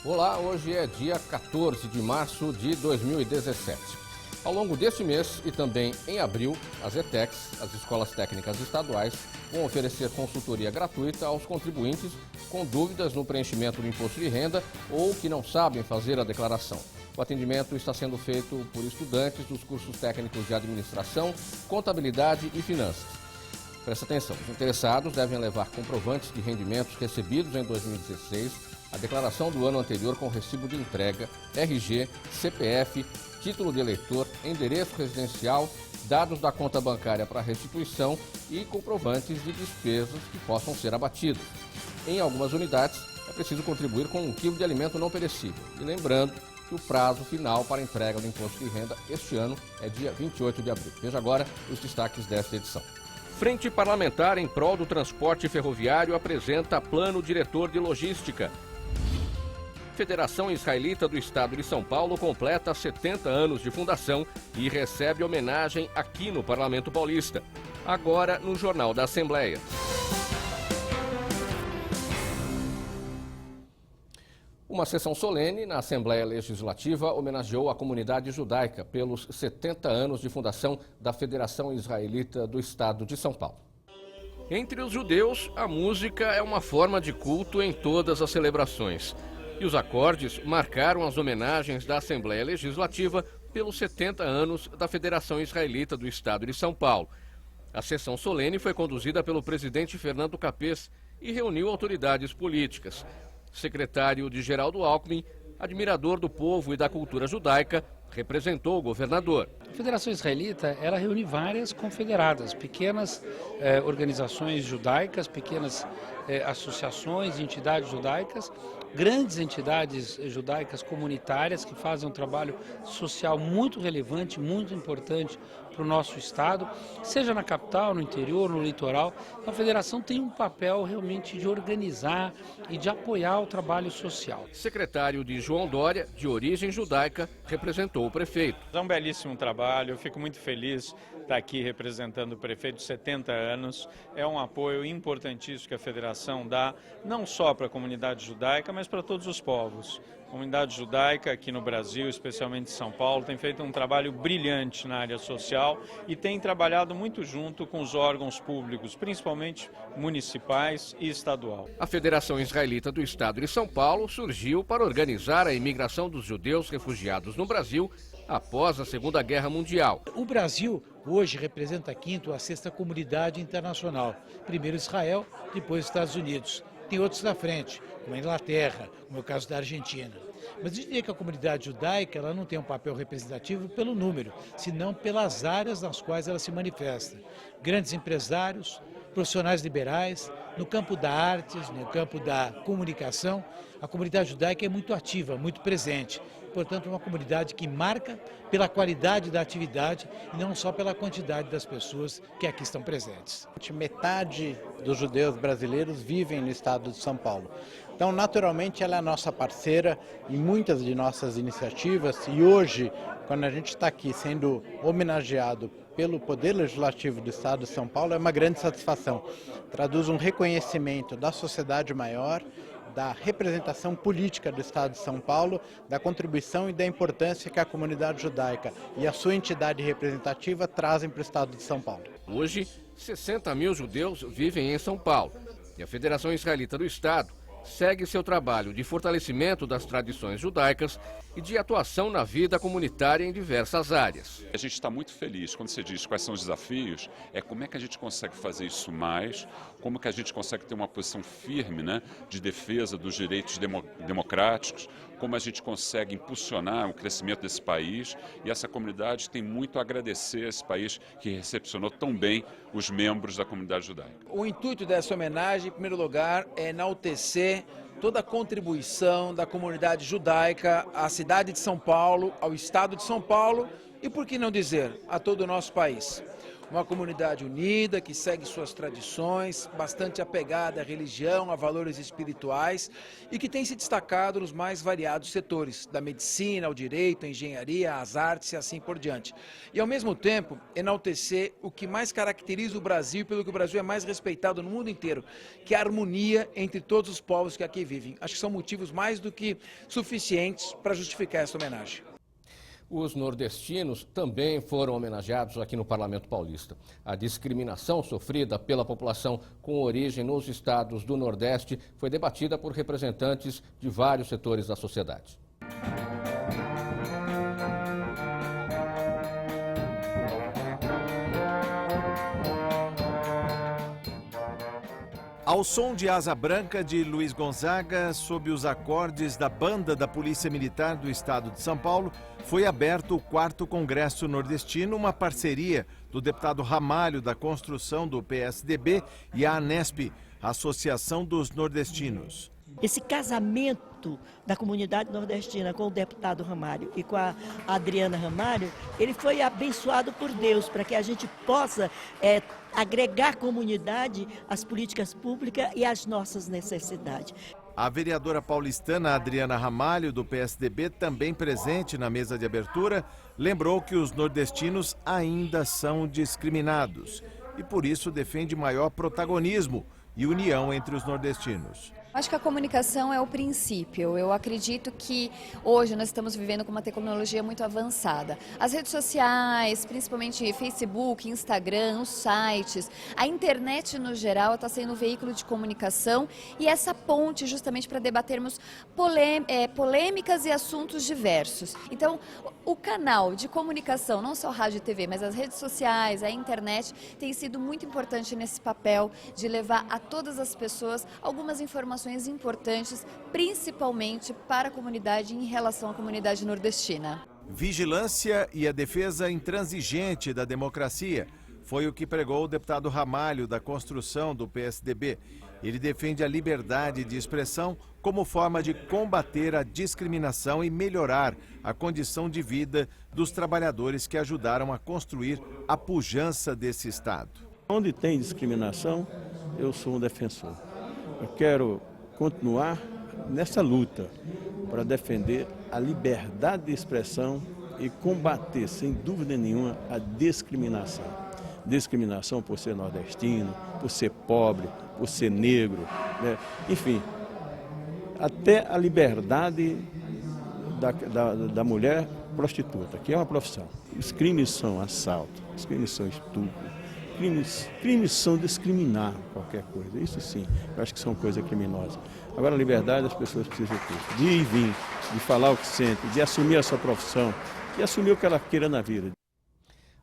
Olá, hoje é dia 14 de março de 2017. Ao longo deste mês e também em abril, as ETECs, as Escolas Técnicas Estaduais, vão oferecer consultoria gratuita aos contribuintes com dúvidas no preenchimento do imposto de renda ou que não sabem fazer a declaração. O atendimento está sendo feito por estudantes dos cursos técnicos de administração, contabilidade e finanças. Presta atenção, os interessados devem levar comprovantes de rendimentos recebidos em 2016, a declaração do ano anterior com recibo de entrega, RG, CPF, título de eleitor, endereço residencial, dados da conta bancária para restituição e comprovantes de despesas que possam ser abatidos. Em algumas unidades, é preciso contribuir com 1 quilo de alimento não perecível. E lembrando que o prazo final para entrega do imposto de renda este ano é dia 28 de abril. Veja agora os destaques desta edição. Frente Parlamentar em prol do transporte ferroviário apresenta Plano Diretor de Logística. Federação Israelita do Estado de São Paulo completa 70 anos de fundação e recebe homenagem aqui no Parlamento Paulista. Agora no Jornal da Assembleia. Uma sessão solene na Assembleia Legislativa homenageou a comunidade judaica pelos 70 anos de fundação da Federação Israelita do Estado de São Paulo. Entre os judeus, a música é uma forma de culto em todas as celebrações. E os acordes marcaram as homenagens da Assembleia Legislativa pelos 70 anos da Federação Israelita do Estado de São Paulo. A sessão solene foi conduzida pelo presidente Fernando Capês e reuniu autoridades políticas. Secretário de Geraldo Alckmin, admirador do povo e da cultura judaica, representou o governador. A Federação Israelita, ela reúne várias confederadas, pequenas organizações judaicas, pequenas associações, entidades judaicas, grandes entidades judaicas comunitárias que fazem um trabalho social muito relevante, muito importante para o nosso estado, seja na capital, no interior, no litoral. A federação tem um papel realmente de organizar e de apoiar o trabalho social. Secretário de João Dória, de origem judaica, representou o prefeito. É um belíssimo trabalho, eu fico muito feliz de estar aqui representando o prefeito de 70 anos. É um apoio importantíssimo que a federação dá, não só para a comunidade judaica, mas para todos os povos. A comunidade judaica aqui no Brasil, especialmente em São Paulo, tem feito um trabalho brilhante na área social e tem trabalhado muito junto com os órgãos públicos, principalmente municipais e estadual. A Federação Israelita do Estado de São Paulo surgiu para organizar a imigração dos judeus refugiados no Brasil após a Segunda Guerra Mundial. O Brasil hoje representa a quinta ou a sexta comunidade internacional. Primeiro Israel, depois Estados Unidos. Tem outros na frente, como a Inglaterra, como é o caso da Argentina. Mas eu diria que a comunidade judaica ela não tem um papel representativo pelo número, senão pelas áreas nas quais ela se manifesta. Grandes empresários, profissionais liberais, no campo da artes, no campo da comunicação, a comunidade judaica é muito ativa, muito presente. Portanto, é uma comunidade que marca pela qualidade da atividade e não só pela quantidade das pessoas que aqui estão presentes. Metade dos judeus brasileiros vivem no estado de São Paulo. Então, naturalmente, ela é nossa parceira em muitas de nossas iniciativas e hoje, quando a gente está aqui sendo homenageado pelo Poder Legislativo do Estado de São Paulo, é uma grande satisfação. Traduz um reconhecimento da sociedade maior, da representação política do Estado de São Paulo, da contribuição e da importância que a comunidade judaica e a sua entidade representativa trazem para o Estado de São Paulo. Hoje, 60 mil judeus vivem em São Paulo e a Federação Israelita do Estado segue seu trabalho de fortalecimento das tradições judaicas e de atuação na vida comunitária em diversas áreas. A gente está muito feliz quando você diz quais são os desafios, é como é que a gente consegue fazer isso mais, como que a gente consegue ter uma posição firme, né, de defesa dos direitos democráticos, como a gente consegue impulsionar o crescimento desse país, e essa comunidade tem muito a agradecer a esse país que recepcionou tão bem os membros da comunidade judaica. O intuito dessa homenagem, em primeiro lugar, é enaltecer toda a contribuição da comunidade judaica à cidade de São Paulo, ao estado de São Paulo e, por que não dizer, a todo o nosso país. uma comunidade unida, que segue suas tradições, bastante apegada à religião, a valores espirituais e que tem se destacado nos mais variados setores, da medicina, ao direito, à engenharia, às artes e assim por diante. E ao mesmo tempo, enaltecer o que mais caracteriza o Brasil, pelo que o Brasil é mais respeitado no mundo inteiro, que é a harmonia entre todos os povos que aqui vivem. Acho que são motivos mais do que suficientes para justificar essa homenagem. Os nordestinos também foram homenageados aqui no Parlamento Paulista. A discriminação sofrida pela população com origem nos estados do Nordeste foi debatida por representantes de vários setores da sociedade. Ao som de Asa Branca de Luiz Gonzaga, sob os acordes da Banda da Polícia Militar do Estado de São Paulo, foi aberto o 4º Congresso Nordestino, uma parceria do deputado Ramalho da Construção do PSDB e a ANESP, Associação dos Nordestinos. Esse casamento da comunidade nordestina com o deputado Ramalho e com a Adriana Ramalho, ele foi abençoado por Deus para que a gente possa agregar comunidade às políticas públicas e às nossas necessidades. A vereadora paulistana Adriana Ramalho, do PSDB, também presente na mesa de abertura, lembrou que os nordestinos ainda são discriminados e por isso defende maior protagonismo e união entre os nordestinos. Acho que a comunicação é o princípio. Eu acredito que hoje nós estamos vivendo com uma tecnologia muito avançada. As redes sociais, principalmente Facebook, Instagram, os sites, a internet no geral está sendo um veículo de comunicação e essa ponte justamente para debatermos polêmicas e assuntos diversos. Então, o canal de comunicação, não só rádio e TV, mas as redes sociais, a internet, tem sido muito importante nesse papel de levar a todas as pessoas algumas informações importantes, principalmente para a comunidade em relação à comunidade nordestina. Vigilância e a defesa intransigente da democracia foi o que pregou o deputado Ramalho da Construção do PSDB. Ele defende a liberdade de expressão como forma de combater a discriminação e melhorar a condição de vida dos trabalhadores que ajudaram a construir a pujança desse Estado. Onde tem discriminação, eu sou um defensor. Eu quero continuar nessa luta para defender a liberdade de expressão e combater, sem dúvida nenhuma, a discriminação. Discriminação por ser nordestino, por ser pobre, por ser negro, né? Enfim, até a liberdade da mulher prostituta, que é uma profissão. Os crimes são assalto, os crimes são estupro. Crimes são discriminar qualquer coisa, isso sim, eu acho que são coisas criminosas. Agora, a liberdade as pessoas precisam ter, de ir e vir, de falar o que sente, de assumir a sua profissão, de assumir o que ela queira na vida.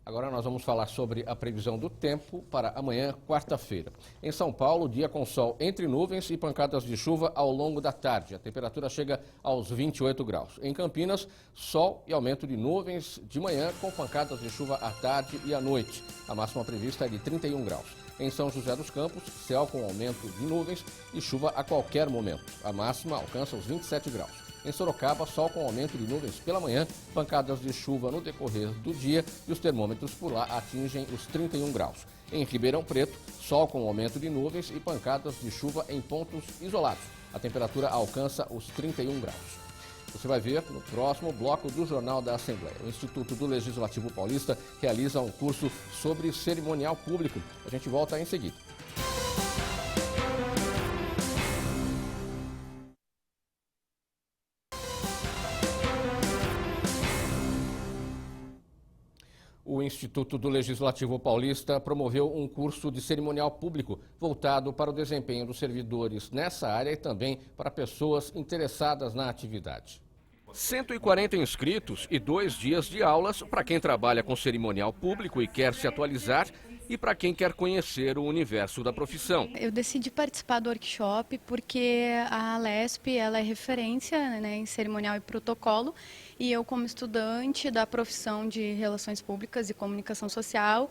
Agora nós vamos falar sobre a previsão do tempo para amanhã, quarta-feira. Em São Paulo, dia com sol entre nuvens e pancadas de chuva ao longo da tarde. A temperatura chega aos 28 graus. Em Campinas, sol e aumento de nuvens de manhã com pancadas de chuva à tarde e à noite. A máxima prevista é de 31 graus. Em São José dos Campos, céu com aumento de nuvens e chuva a qualquer momento. A máxima alcança os 27 graus. Em Sorocaba, sol com aumento de nuvens pela manhã, pancadas de chuva no decorrer do dia e os termômetros por lá atingem os 31 graus. Em Ribeirão Preto, sol com aumento de nuvens e pancadas de chuva em pontos isolados. A temperatura alcança os 31 graus. Você vai ver no próximo bloco do Jornal da Assembleia. O Instituto do Legislativo Paulista realiza um curso sobre cerimonial público. A gente volta em seguida. O Instituto do Legislativo Paulista promoveu um curso de cerimonial público voltado para o desempenho dos servidores nessa área e também para pessoas interessadas na atividade. 140 inscritos e 2 dias de aulas para quem trabalha com cerimonial público e quer se atualizar e para quem quer conhecer o universo da profissão. Eu decidi participar do workshop porque a Alesp ela é referência, né, em cerimonial e protocolo, e eu, como estudante da profissão de Relações Públicas e Comunicação Social,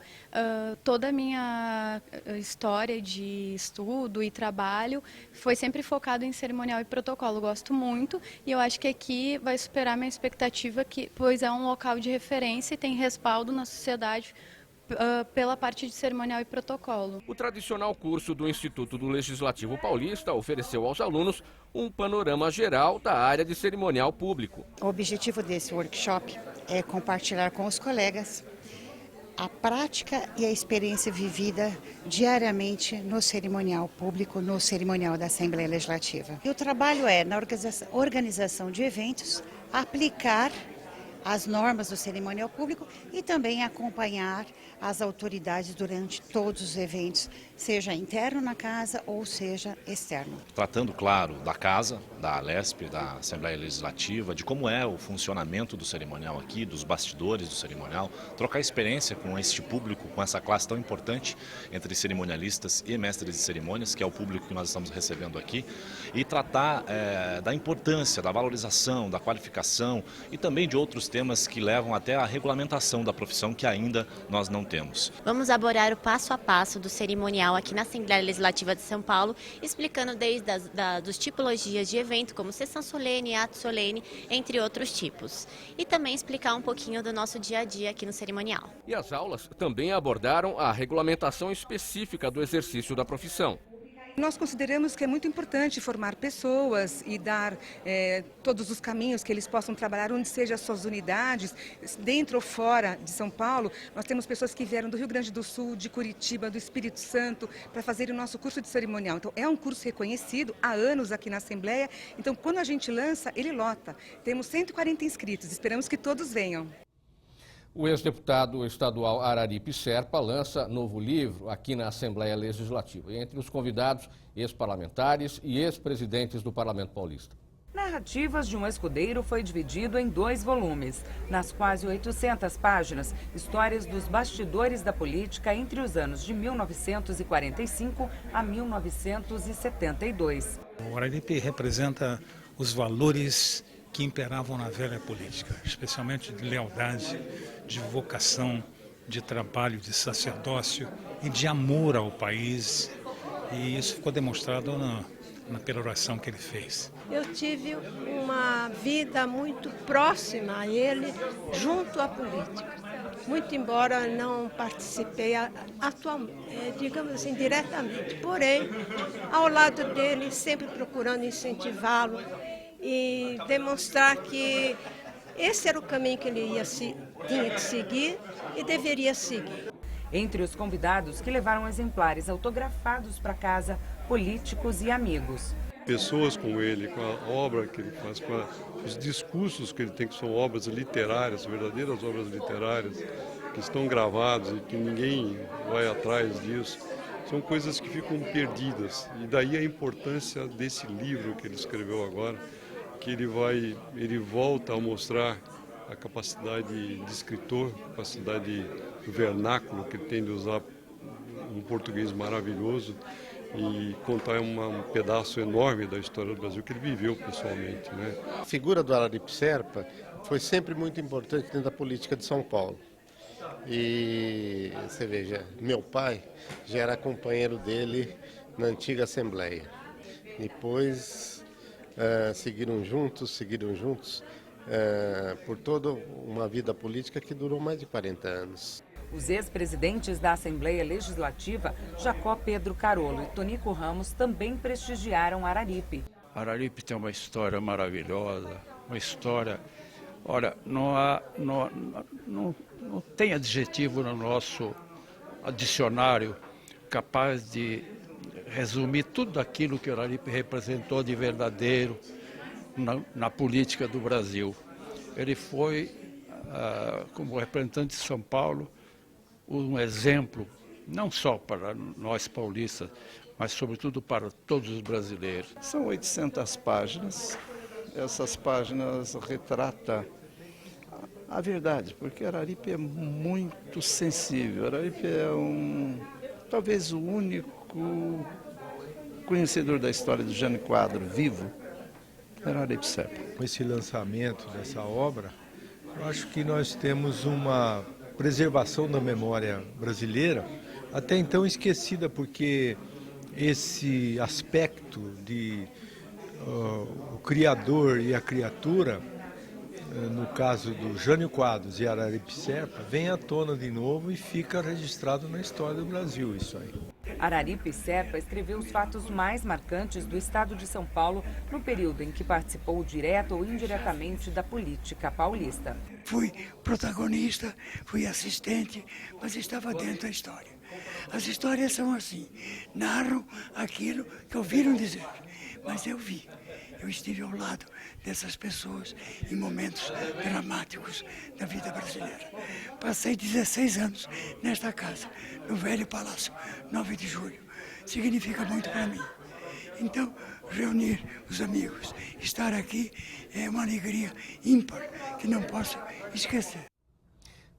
toda a minha história de estudo e trabalho foi sempre focado em cerimonial e protocolo. Eu gosto muito e eu acho que aqui vai superar minha expectativa, pois é um local de referência e tem respaldo na sociedade pela parte de cerimonial e protocolo. O tradicional curso do Instituto do Legislativo Paulista ofereceu aos alunos um panorama geral da área de cerimonial público. O objetivo desse workshop é compartilhar com os colegas a prática e a experiência vivida diariamente no cerimonial público, no cerimonial da Assembleia Legislativa. E o trabalho é, na organização de eventos, aplicar as normas do cerimonial público e também acompanhar as autoridades durante todos os eventos, seja interno na casa ou seja externo. Tratando, claro, da casa, da Alesp, da Assembleia Legislativa, de como é o funcionamento do cerimonial aqui, dos bastidores do cerimonial, trocar experiência com este público, com essa classe tão importante entre cerimonialistas e mestres de cerimônias, que é o público que nós estamos recebendo aqui, e tratar da importância, da valorização, da qualificação e também de outros temas que levam até a regulamentação da profissão que ainda nós não temos. Vamos abordar o passo a passo do cerimonial aqui na Assembleia Legislativa de São Paulo, explicando desde as tipologias de evento, como sessão solene, ato solene, entre outros tipos. E também explicar um pouquinho do nosso dia a dia aqui no cerimonial. E as aulas também abordaram a regulamentação específica do exercício da profissão. Nós consideramos que é muito importante formar pessoas e dar todos os caminhos que eles possam trabalhar onde sejam as suas unidades, dentro ou fora de São Paulo. Nós temos pessoas que vieram do Rio Grande do Sul, de Curitiba, do Espírito Santo, para fazer o nosso curso de cerimonial. Então, é um curso reconhecido há anos aqui na Assembleia. Então, quando a gente lança, ele lota. Temos 140 inscritos, esperamos que todos venham. O ex-deputado estadual Araripe Serpa lança novo livro aqui na Assembleia Legislativa. E entre os convidados, ex-parlamentares e ex-presidentes do Parlamento Paulista. Narrativas de um escudeiro foi dividido em 2 volumes. Nas quase 800 páginas, histórias dos bastidores da política entre os anos de 1945 a 1972. O Araripe representa os valores que imperavam na velha política, especialmente de lealdade, de vocação, de trabalho, de sacerdócio e de amor ao país. E isso ficou demonstrado na peroração que ele fez. Eu tive uma vida muito próxima a ele, junto à política. Muito embora não participei atualmente, digamos assim, diretamente. Porém, ao lado dele, sempre procurando incentivá-lo e demonstrar que esse era o caminho que ele tinha que seguir e deveria seguir. Entre os convidados que levaram exemplares autografados para casa, políticos e amigos. Pessoas como ele, com a obra que ele faz, com os discursos que ele tem, que são obras literárias, verdadeiras obras literárias, que estão gravadas e que ninguém vai atrás disso, são coisas que ficam perdidas. E daí a importância desse livro que ele escreveu agora, que ele volta a mostrar a capacidade de escritor, a capacidade do vernáculo que ele tem de usar um português maravilhoso e contar um pedaço enorme da história do Brasil que ele viveu pessoalmente, né? A figura do Araripe Serpa foi sempre muito importante dentro da política de São Paulo. E você veja, meu pai já era companheiro dele na antiga Assembleia. Depois seguiram juntos por toda uma vida política que durou mais de 40 anos. Os ex-presidentes da Assembleia Legislativa, Jacó Pedro Carolo e Tonico Ramos, também prestigiaram Araripe. Araripe tem uma história maravilhosa, uma história... Olha, não tem adjetivo no nosso dicionário capaz de resumir tudo aquilo que o Araripe representou de verdadeiro na política do Brasil. Ele foi, como representante de São Paulo, um exemplo, não só para nós paulistas, mas sobretudo para todos os brasileiros. São 800 páginas, essas páginas retratam a verdade, porque Araripe é muito sensível. Araripe é talvez o único conhecedor da história do Jânio Quadro vivo, Araripe Serpa. Com esse lançamento dessa obra, eu acho que nós temos uma preservação da memória brasileira, até então esquecida, porque esse aspecto de o criador e a criatura no caso do Jânio Quadros e Araripe Serpa, vem à tona de novo e fica registrado na história do Brasil isso aí. Araripe Serpa escreveu os fatos mais marcantes do estado de São Paulo no período em que participou direto ou indiretamente da política paulista. Fui protagonista, fui assistente, mas estava dentro da história. As histórias são assim, narram aquilo que ouviram dizer, mas eu vi. Eu estive ao lado dessas pessoas em momentos dramáticos da vida brasileira. Passei 16 anos nesta casa, no velho Palácio 9 de Julho. Significa muito para mim. Então, reunir os amigos, estar aqui é uma alegria ímpar que não posso esquecer.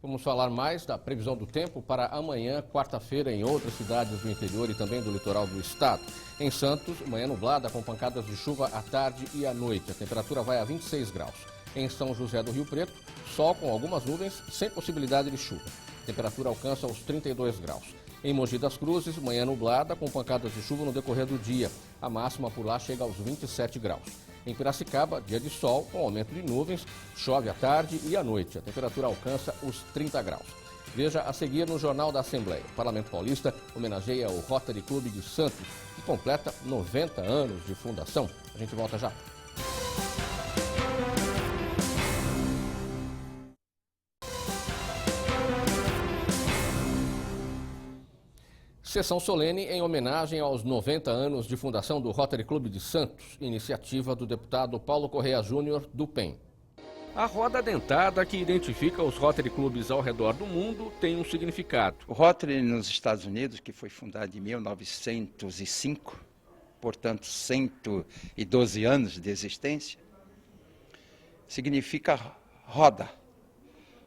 Vamos falar mais da previsão do tempo para amanhã, quarta-feira, em outras cidades do interior e também do litoral do estado. Em Santos, manhã nublada com pancadas de chuva à tarde e à noite. A temperatura vai a 26 graus. Em São José do Rio Preto, sol com algumas nuvens, sem possibilidade de chuva. A temperatura alcança os 32 graus. Em Mogi das Cruzes, manhã nublada com pancadas de chuva no decorrer do dia. A máxima por lá chega aos 27 graus. Em Piracicaba, dia de sol, com aumento de nuvens, chove à tarde e à noite. A temperatura alcança os 30 graus. Veja a seguir no Jornal da Assembleia. O Parlamento Paulista homenageia o Rotary Clube de Santos, que completa 90 anos de fundação. A gente volta já. Sessão solene em homenagem aos 90 anos de fundação do Rotary Clube de Santos, iniciativa do deputado Paulo Correia Júnior, do PEN. A roda dentada que identifica os Rotary Clubes ao redor do mundo tem um significado. O Rotary nos Estados Unidos, que foi fundado em 1905, portanto 112 anos de existência, significa roda.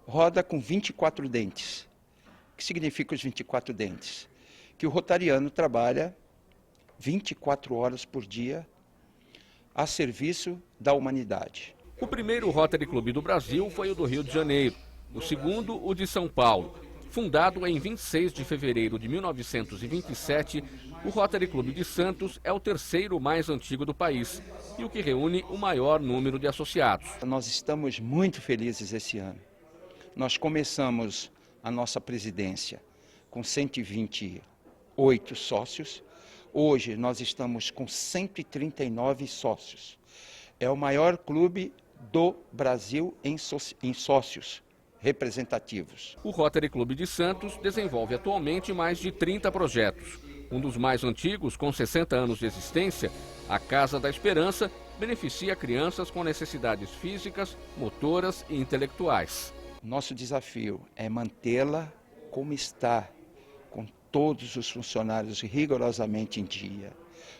Roda com 24 dentes. O que significa os 24 dentes? Que o rotariano trabalha 24 horas por dia a serviço da humanidade. O primeiro Rotary Clube do Brasil foi o do Rio de Janeiro. O segundo, o de São Paulo. Fundado em 26 de fevereiro de 1927, o Rotary Clube de Santos é o terceiro mais antigo do país e o que reúne o maior número de associados. Nós estamos muito felizes esse ano. Nós começamos a nossa presidência com 128 sócios. Hoje nós estamos com 139 sócios. É o maior clube do Brasil em sócios representativos. O Rotary Clube de Santos desenvolve atualmente mais de 30 projetos. Um dos mais antigos, com 60 anos de existência, a Casa da Esperança, beneficia crianças com necessidades físicas, motoras e intelectuais. Nosso desafio é mantê-la como está, com todos os funcionários rigorosamente em dia,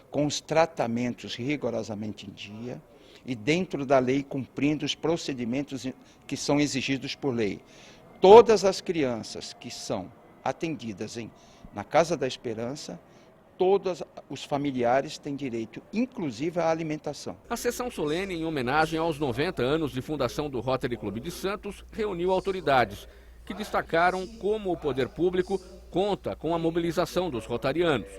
com os tratamentos rigorosamente em dia e dentro da lei cumprindo os procedimentos que são exigidos por lei. Todas as crianças que são atendidas na Casa da Esperança, todos os familiares têm direito, inclusive à alimentação. A sessão solene em homenagem aos 90 anos de fundação do Rotary Clube de Santos reuniu autoridades que destacaram como o poder público conta com a mobilização dos rotarianos.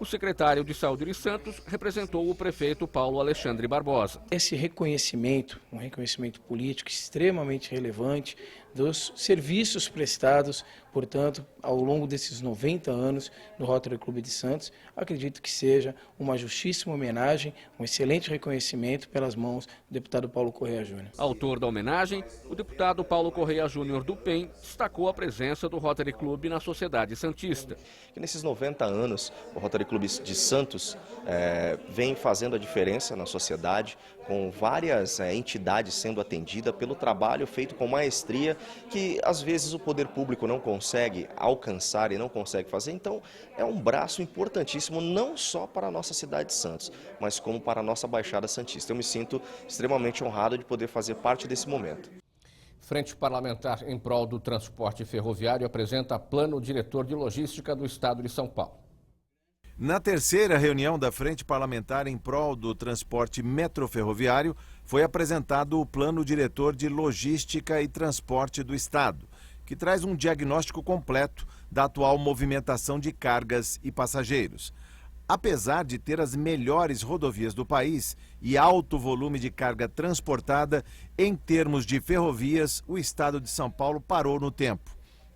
O secretário de Saúde de Santos representou o prefeito Paulo Alexandre Barbosa. Esse reconhecimento, um reconhecimento político extremamente relevante dos serviços prestados, portanto, ao longo desses 90 anos no Rotary Clube de Santos, acredito que seja uma justíssima homenagem, um excelente reconhecimento pelas mãos do deputado Paulo Correia Júnior. Autor da homenagem, o deputado Paulo Correia Júnior do PEN destacou a presença do Rotary Clube na sociedade santista. Nesses 90 anos, o Rotary Clube de Santos vem fazendo a diferença na sociedade, com várias entidades sendo atendidas pelo trabalho feito com maestria, que às vezes o poder público não consegue alcançar e não consegue fazer. Então é um braço importantíssimo não só para a nossa cidade de Santos, mas como para a nossa Baixada Santista. Eu me sinto extremamente honrado de poder fazer parte desse momento. Frente Parlamentar em prol do transporte ferroviário apresenta plano diretor de logística do Estado de São Paulo. Na terceira reunião da Frente Parlamentar em prol do transporte metroferroviário, foi apresentado o Plano Diretor de Logística e Transporte do Estado, que traz um diagnóstico completo da atual movimentação de cargas e passageiros. Apesar de ter as melhores rodovias do país e alto volume de carga transportada, em termos de ferrovias, o estado de São Paulo parou no tempo.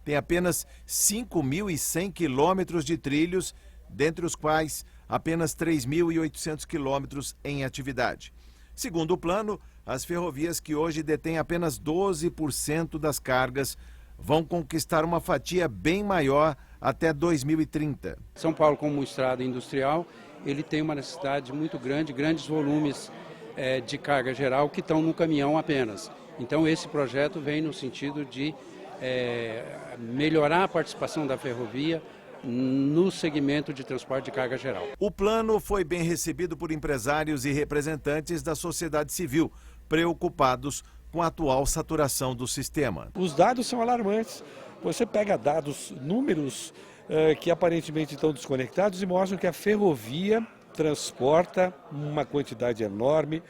Tem apenas 5.100 quilômetros de trilhos, dentre os quais apenas 3.800 quilômetros em atividade. Segundo o plano, as ferrovias que hoje detêm apenas 12% das cargas vão conquistar uma fatia bem maior até 2030. São Paulo, como estrada industrial, ele tem uma necessidade muito grande, grandes volumes de carga geral que estão no caminhão apenas. Então esse projeto vem no sentido de melhorar a participação da ferrovia no segmento de transporte de carga geral. O plano foi bem recebido por empresários e representantes da sociedade civil, preocupados com a atual saturação do sistema. Os dados são alarmantes. Você pega dados, números que aparentemente estão desconectados e mostram que a ferrovia transporta uma quantidade enorme,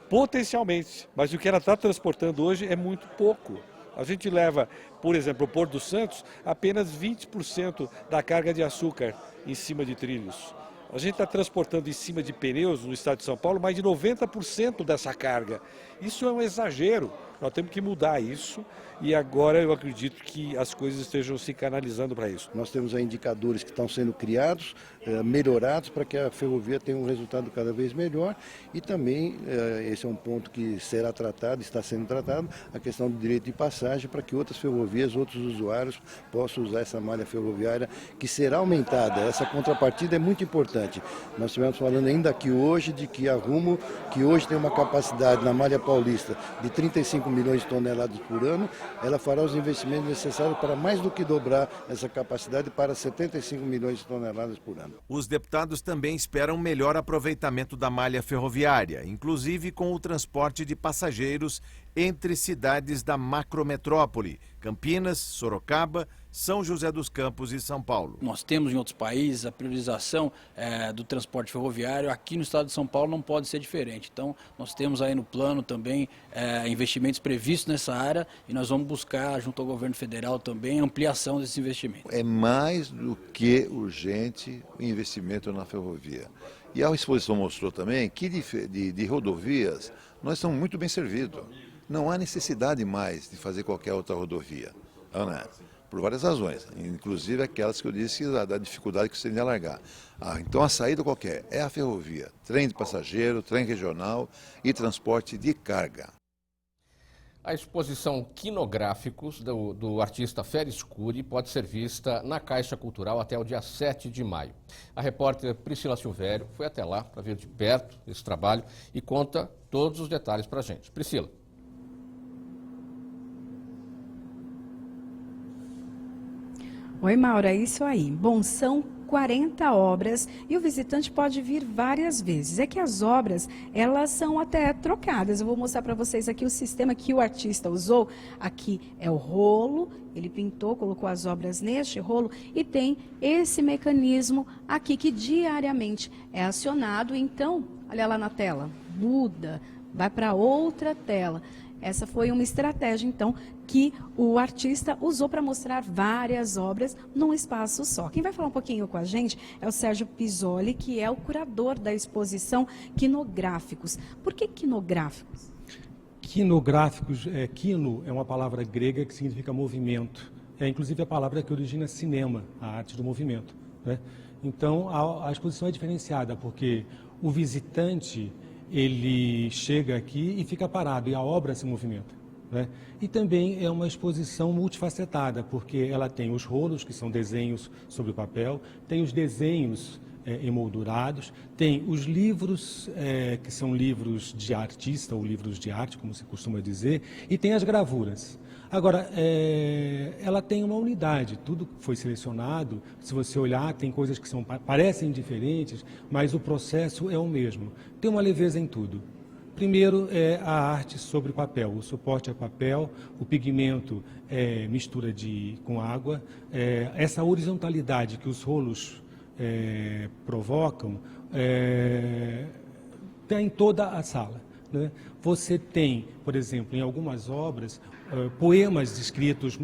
potencialmente, mas o que ela está transportando hoje é muito pouco. A gente leva, por exemplo, o Porto dos Santos, apenas 20% da carga de açúcar em cima de trilhos. A gente está transportando em cima de pneus no estado de São Paulo mais de 90% dessa carga. Isso é um exagero. Nós temos que mudar isso e agora eu acredito que as coisas estejam se canalizando para isso. Nós temos aí indicadores que estão sendo criados, melhorados para que a ferrovia tenha um resultado cada vez melhor e também, esse é um ponto que será tratado, está sendo tratado, a questão do direito de passagem para que outras ferrovias, outros usuários possam usar essa malha ferroviária que será aumentada. Essa contrapartida é muito importante. Nós estivemos falando ainda aqui hoje de que a Rumo, que hoje tem uma capacidade na malha paulista de 35 milhões de toneladas por ano, ela fará os investimentos necessários para mais do que dobrar essa capacidade para 75 milhões de toneladas por ano. Os deputados também esperam melhor aproveitamento da malha ferroviária, inclusive com o transporte de passageiros entre cidades da macrometrópole, Campinas, Sorocaba, São José dos Campos e São Paulo. Nós temos em outros países a priorização do transporte ferroviário, aqui no estado de São Paulo não pode ser diferente. Então nós temos aí no plano também investimentos previstos nessa área e nós vamos buscar junto ao governo federal também a ampliação desses investimentos. É mais do que urgente o investimento na ferrovia. E a exposição mostrou também que de rodovias nós estamos muito bem servidos. Não há necessidade mais de fazer qualquer outra rodovia, Ana, por várias razões, inclusive aquelas que eu disse da dificuldade que você tem de alargar. Então a saída qualquer é a ferrovia, trem de passageiro, trem regional e transporte de carga. A exposição Quinográficos do artista Feres Cury pode ser vista na Caixa Cultural até o dia 7 de maio. A repórter Priscila Silvério foi até lá para ver de perto esse trabalho e conta todos os detalhes para a gente. Priscila. Oi, Maura, é isso aí. Bom, são 40 obras e o visitante pode vir várias vezes. É que as obras, elas são até trocadas. Eu vou mostrar para vocês aqui o sistema que o artista usou. Aqui é o rolo, ele pintou, colocou as obras neste rolo e tem esse mecanismo aqui que diariamente é acionado. Então, olha lá na tela, muda, vai para outra tela. Essa foi uma estratégia, então, que o artista usou para mostrar várias obras num espaço só. Quem vai falar um pouquinho com a gente é o Sérgio Pisoli, que é o curador da exposição Quinográficos. Por que quinográficos? Quinográficos, quino é uma palavra grega que significa movimento. É inclusive a palavra que origina cinema, a arte do movimento, né? Então, a exposição é diferenciada, porque o visitante ele chega aqui e fica parado e a obra se movimenta, né? E também é uma exposição multifacetada, porque ela tem os rolos, que são desenhos sobre o papel, tem os desenhos emoldurados, tem os livros, que são livros de artista ou livros de arte, como se costuma dizer, e tem as gravuras. Agora, ela tem uma unidade, tudo foi selecionado, se você olhar, tem coisas que parecem diferentes, mas o processo é o mesmo. Tem uma leveza em tudo. Primeiro é a arte sobre papel, o suporte é papel, o pigmento é mistura com água, essa horizontalidade que os rolos provocam tem em toda a sala, né? Você tem, por exemplo, em algumas obras, poemas escritos,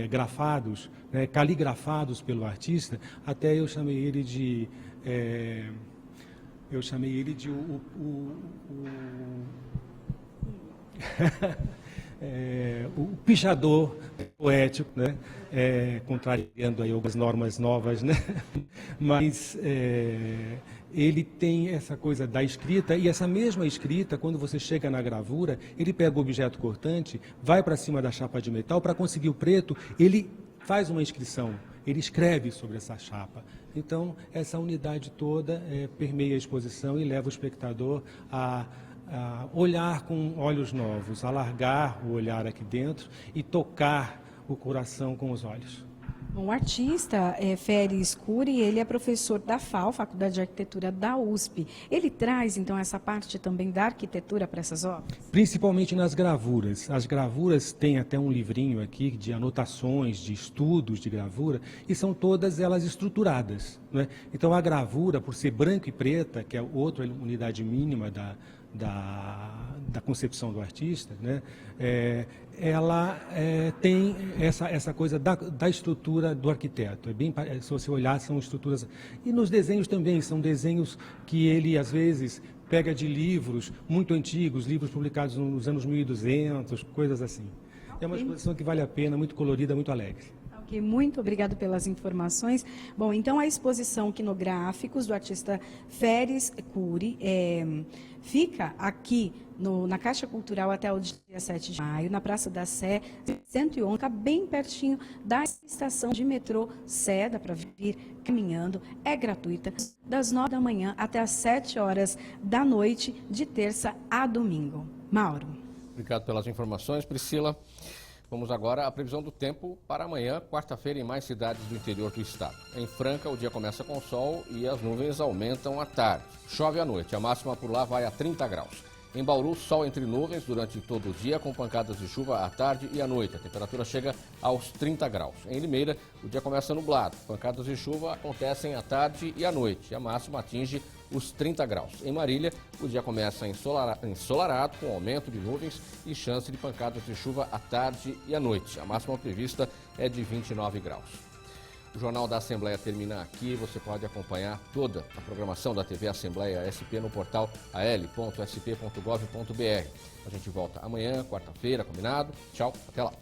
grafados, né, caligrafados pelo artista, até eu chamei ele de eu chamei ele de o pichador poético, né? Contrariando aí algumas normas novas, né? Mas ele tem essa coisa da escrita, e essa mesma escrita, quando você chega na gravura, ele pega o objeto cortante, vai para cima da chapa de metal, para conseguir o preto, ele faz uma inscrição, ele escreve sobre essa chapa. Então, essa unidade toda permeia a exposição e leva o espectador a olhar com olhos novos, alargar o olhar aqui dentro e tocar o coração com os olhos. Bom, o artista Feres Curi, ele é professor da FAO, Faculdade de Arquitetura da USP. Ele traz, então, essa parte também da arquitetura para essas obras? Principalmente nas gravuras. As gravuras têm até um livrinho aqui de anotações, de estudos de gravura, e são todas elas estruturadas, né? Então, a gravura, por ser branco e preta, que é outra unidade mínima da concepção do artista, né? Ela tem essa coisa da estrutura do arquiteto. Se você olhar, são estruturas... E nos desenhos também, são desenhos que ele, às vezes, pega de livros muito antigos, livros publicados nos anos 1200, coisas assim. É uma exposição que vale a pena, muito colorida, muito alegre. Ok, muito obrigado pelas informações. Bom, então a exposição Quinográficos do artista Feres Curi fica aqui na Caixa Cultural até o dia 7 de maio, na Praça da Sé, 111, fica bem pertinho da estação de metrô Sé, dá para vir caminhando, é gratuita, das 9 da manhã até as 7 horas da noite, de terça a domingo. Mauro. Obrigado pelas informações, Priscila. Vamos agora à previsão do tempo para amanhã, quarta-feira, em mais cidades do interior do estado. Em Franca, o dia começa com sol e as nuvens aumentam à tarde. Chove à noite, a máxima por lá vai a 30 graus. Em Bauru, sol entre nuvens durante todo o dia, com pancadas de chuva à tarde e à noite. A temperatura chega aos 30 graus. Em Limeira, o dia começa nublado. Pancadas de chuva acontecem à tarde e à noite. A máxima atinge os 30 graus. Em Marília, o dia começa ensolarado, com aumento de nuvens e chance de pancadas de chuva à tarde e à noite. A máxima prevista é de 29 graus. O Jornal da Assembleia termina aqui. Você pode acompanhar toda a programação da TV Assembleia SP no portal al.sp.gov.br. A gente volta amanhã, quarta-feira, combinado? Tchau, até lá.